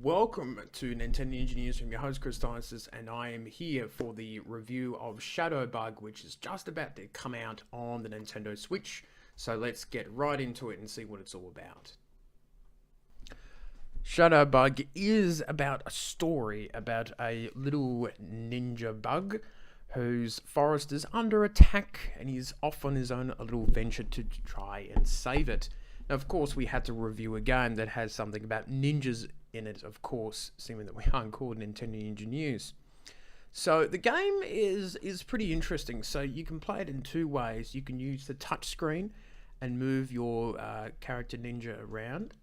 Welcome to Nintendo Engineers. I'm your host Chris Dices, and I am here for the review of Shadowbug, which is just about to come out on the Nintendo Switch. So let's get right into it and see what it's all about. Shadowbug is about a story about a little ninja bug whose forest is under attack, and he's off on his own a little venture to try and save it. Now, of course, we had to review a game that has something about ninjas in it, of course, seeming that we aren't called Nintendo Engineers. So the game is pretty interesting. So you can play it in two ways. You can use the touchscreen and move your character ninja around,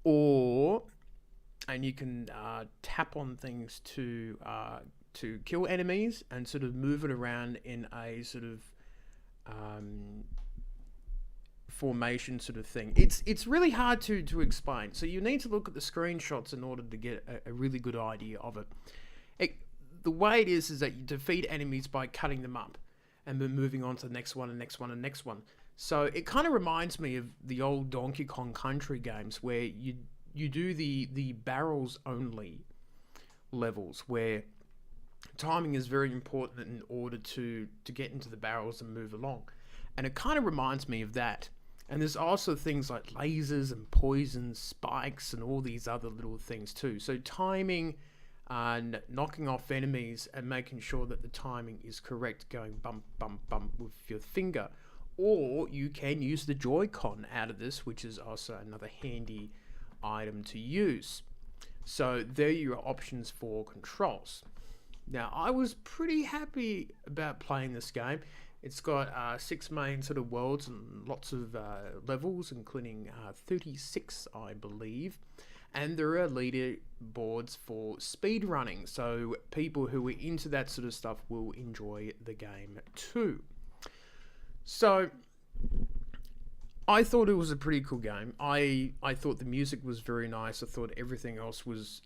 and you can tap on things to kill enemies and sort of move it around in a sort of formation sort of thing. It's really hard to explain. So you need to look at the screenshots in order to get a really good idea of it. The way it is that you defeat enemies by cutting them up and then moving on to the next one and next one and next one. So it kind of reminds me of the old Donkey Kong Country games where you do the barrels only levels where timing is very important in order to get into the barrels and move along. And it kind of reminds me of that. And there's also things like lasers and poisons, spikes, and all these other little things too. So timing and knocking off enemies and making sure that the timing is correct, going bump, bump, bump with your finger. Or you can use the Joy-Con out of this, which is also another handy item to use. So there are your options for controls. Now, I was pretty happy about playing this game. It's got 6 main sort of worlds and lots of levels, including 36, I believe. And there are leaderboards for speed running, so people who are into that sort of stuff will enjoy the game too. So I thought it was a pretty cool game. I thought the music was very nice. I thought everything else was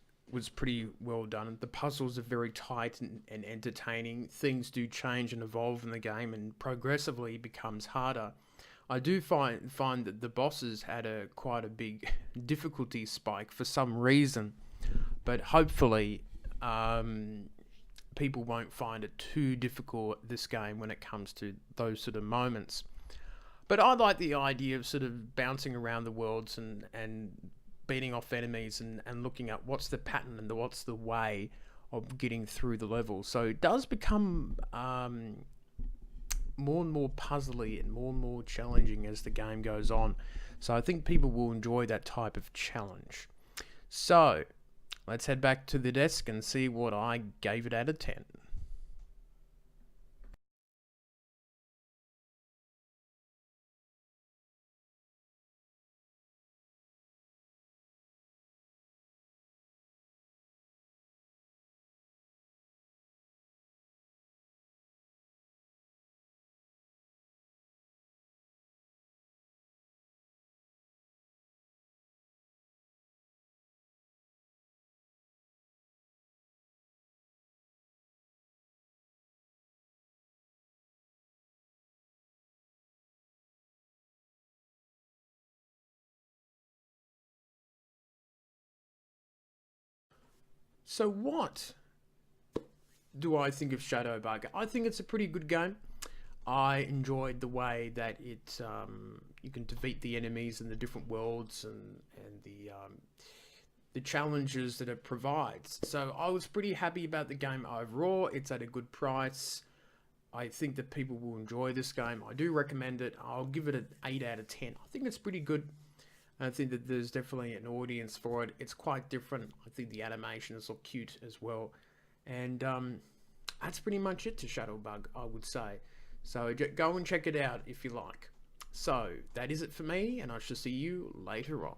pretty well done. The puzzles are very tight and entertaining. Things do change and evolve in the game and progressively becomes harder. I do find that the bosses had quite a big difficulty spike for some reason, but hopefully people won't find it too difficult, this game, when it comes to those sort of moments. But I like the idea of sort of bouncing around the worlds and beating off enemies and looking at what's the pattern and what's the way of getting through the level. So it does become more and more puzzly and more challenging as the game goes on. So I think people will enjoy that type of challenge. So let's head back to the desk and see what I gave it out of 10. So what do I think of Shadowbug? I think it's a pretty good game. I enjoyed the way that you can defeat the enemies in the different worlds and the challenges that it provides. So I was pretty happy about the game overall. It's at a good price. I think that people will enjoy this game. I do recommend it. I'll give it an 8 out of 10. I think it's pretty good. I think that there's definitely an audience for it. It's quite different. I think the animations look cute as well. And that's pretty much it to Shadowbug, I would say. So go and check it out if you like. So that is it for me, and I shall see you later on.